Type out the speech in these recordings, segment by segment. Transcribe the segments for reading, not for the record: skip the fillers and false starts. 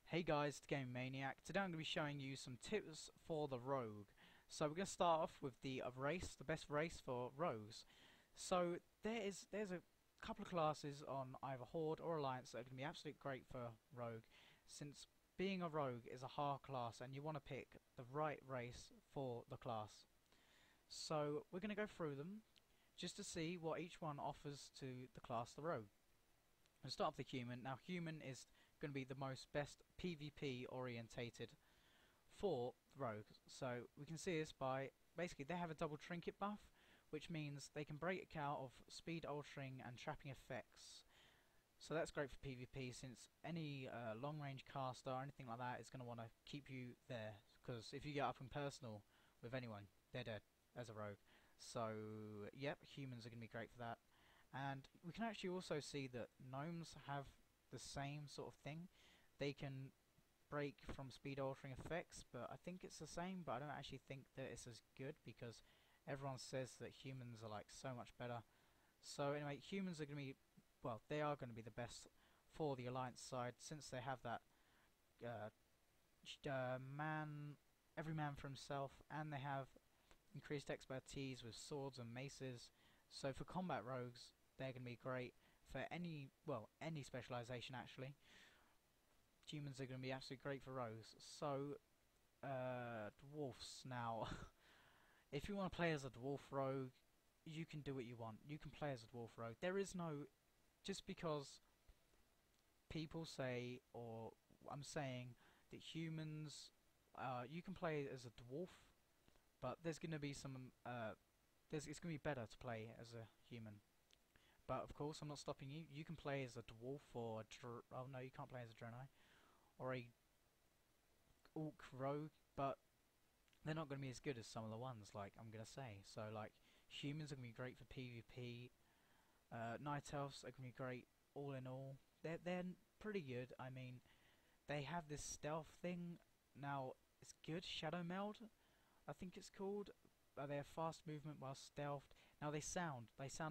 Hey guys, it's Game Maniac. Today I'm going to be showing you some tips for the rogue. So we're going to start off with the race, the best race for rogues. So there's a couple of classes on either Horde or Alliance that are going to be absolutely great for rogue, since being a rogue is a hard class and you want to pick the right race for the class. So we're going to go through them just to see what each one offers to the class the rogue. We'll start with the human. Now human is going to be the most best PvP orientated for rogues. So we can see this by basically they have a double trinket buff, which means they can break out of speed altering and trapping effects. So that's great for PvP, since any long range caster or anything like that is going to want to keep you there, because if you get up in personal with anyone, they're dead as a rogue. So yep, humans are going to be great for that. And we can actually also see that gnomes have the same sort of thing. They can break from speed altering effects, but I think it's the same, but I don't actually think that it's as good, because everyone says that humans are like so much better. So anyway, humans are going to be, well, they are going to be the best for the Alliance side, since they have that uh, every man for himself, and they have increased expertise with swords and maces. So for combat rogues, they're going to be great for any specialization actually. Humans are going to be absolutely great for rogues. So dwarfs now. If you want to play as a dwarf rogue, you can do what you want. You can play as a dwarf rogue. There is no, just because people say, or I'm saying that humans, you can play as a dwarf, but there's going to be some it's going to be better to play as a human. But of course, I'm not stopping you. You can play as a dwarf or oh no, you can't play as a Draenei or a orc rogue, but they're not going to be as good as some of the ones. Like I'm going to say, so like humans are going to be great for PvP. Night elves are going to be great all in all. They're pretty good. I mean, they have this stealth thing now. It's good. Shadow meld, I think it's called. They have fast movement while stealthed. Now they sound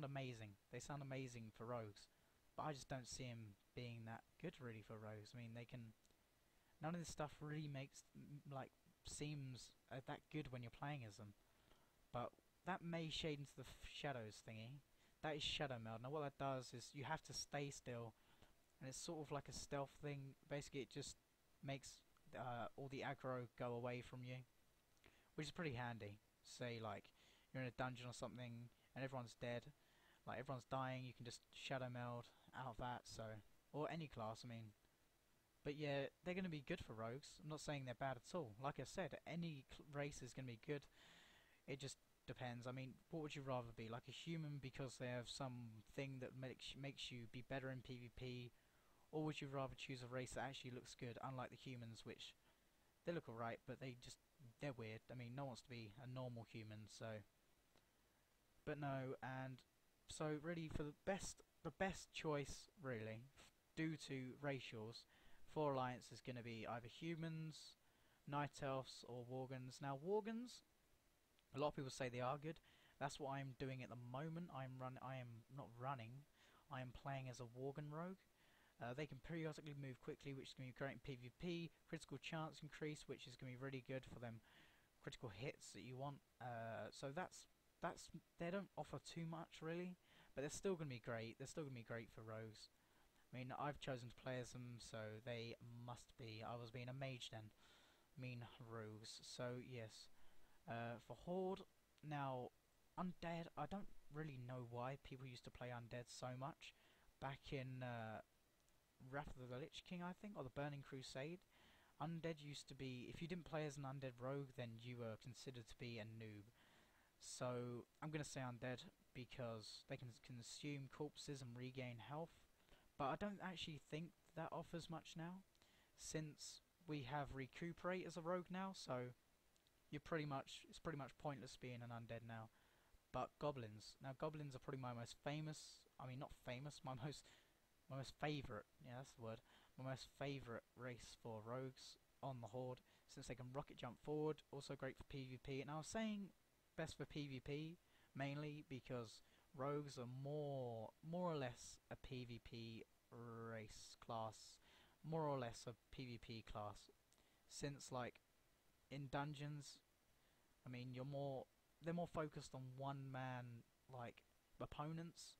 amazing. They sound amazing for rogues, but I just don't see them being that good really for rogues. I mean, they can. None of this stuff really makes like seems that good when you're playing as them. But that may shade into the shadows thingy. That is shadow meld. Now what that does is you have to stay still, and it's sort of like a stealth thing. Basically, it just makes all the aggro go away from you, which is pretty handy. Say like you're in a dungeon or something and everyone's dead, like everyone's dying, you can just shadow meld out of that. So, or any class, I mean. But yeah, they're going to be good for rogues. I'm not saying they're bad at all. Like I said, any race is going to be good. It just depends. I mean, what would you rather be? Like a human because they have some thing that makes you be better in PvP, or would you rather choose a race that actually looks good, unlike the humans, which they look alright, but they're weird. I mean, no one wants to be a normal human, so. But no, and so really for the best choice, really, due to racials, for Alliance is going to be either humans, night elves, or worgens. Now, worgens, a lot of people say they are good. That's what I'm doing at the moment. I am not running. I am playing as a worgen rogue. They can periodically move quickly, which is going to be great in PvP. Critical chance increase, which is going to be really good for them critical hits that you want. So that's they don't offer too much really, but they're still going to be great. They're still going to be great for rogues. I mean, I've chosen to play as them, so they must be. I was being a mage then. Mean rogues. So yes, for Horde now. Undead, I don't really know why people used to play Undead so much. Back in Wrath of the Lich King, I think, or the Burning Crusade. Undead used to be, if you didn't play as an undead rogue, then you were considered to be a noob. So I'm going to say undead because they can consume corpses and regain health. But I don't actually think that offers much now, since we have recuperate as a rogue now. So it's pretty much pointless being an undead now. But goblins, now goblins are probably my most famous. I mean, not famous, my most favourite, yeah that's the word, my most favourite race for rogues on the Horde, since they can rocket jump forward, also great for PvP. And I was saying best for PvP, mainly because rogues are more or less a PvP race class, more or less a PvP class, since like in dungeons, I mean they're more focused on one man like opponents.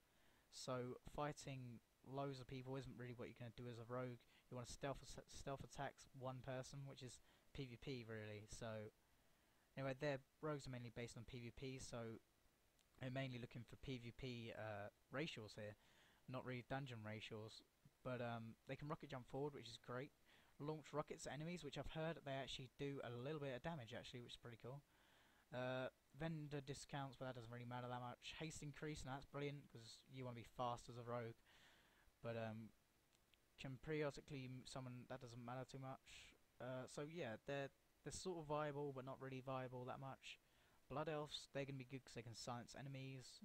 So fighting loads of people isn't really what you're going to do as a rogue. You want to stealth attacks one person, which is PvP really. So anyway, their rogues are mainly based on PvP, so they're mainly looking for PvP racials here, not really dungeon racials. But they can rocket jump forward, which is great. Launch rockets at enemies, which I've heard they actually do a little bit of damage actually, which is pretty cool. Vendor discounts, but that doesn't really matter that much. Haste increase, and that's brilliant because you want to be fast as a rogue. But can periodically summon, that doesn't matter too much. So yeah, they're sort of viable, but not really viable that much. Blood elves, they're gonna be good because they can silence enemies.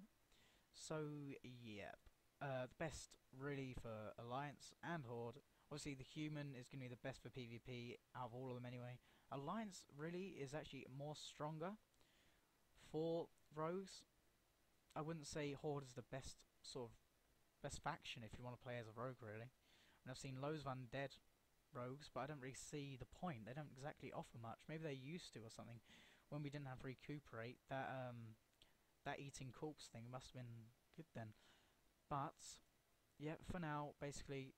So yeah, the best really for Alliance and Horde. Obviously, the human is gonna be the best for PvP out of all of them anyway. Alliance really is actually more stronger for rogues. I wouldn't say Horde is the best best faction if you want to play as a rogue really. And I've seen loads of undead rogues, but I don't really see the point. They don't exactly offer much. Maybe they used to or something. When we didn't have recuperate, that eating corpse thing must have been good then. But yeah, for now, basically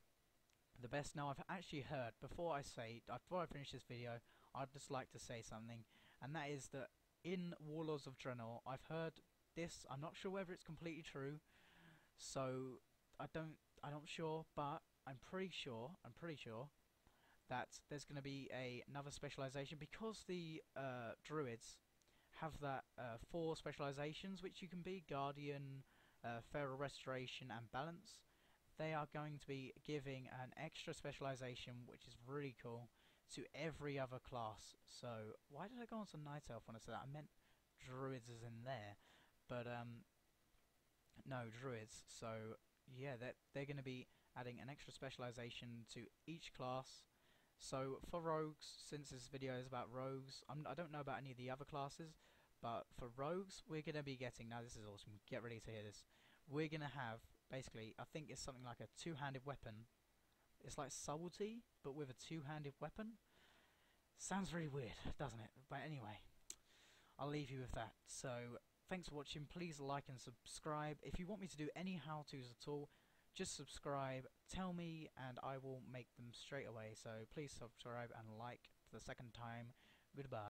the best. Now I've actually heard before I finish this video, I'd just like to say something, and that is that in Warlords of Draenor, I've heard this. I'm not sure whether it's completely true, so I'm not sure, but I'm pretty sure that there's going to be another specialization because the druids have that 4 specializations which you can be: Guardian, Feral Restoration, and Balance. They are going to be giving an extra specialization, which is really cool, to every other class. So why did I go on to Night Elf when I said that? I meant druids is in there, but no, druids. So yeah, they're going to be adding an extra specialization to each class. So for rogues, since this video is about rogues, I don't know about any of the other classes, but for rogues, we're going to be getting, now this is awesome, get ready to hear this, we're going to have, basically, I think it's something like a 2-handed weapon. It's like subtlety, but with a 2-handed weapon. Sounds really weird, doesn't it? But anyway, I'll leave you with that. So, thanks for watching. Please like and subscribe. If you want me to do any how-tos at all, just subscribe, tell me, and I will make them straight away. So please subscribe and like for the second time. Goodbye.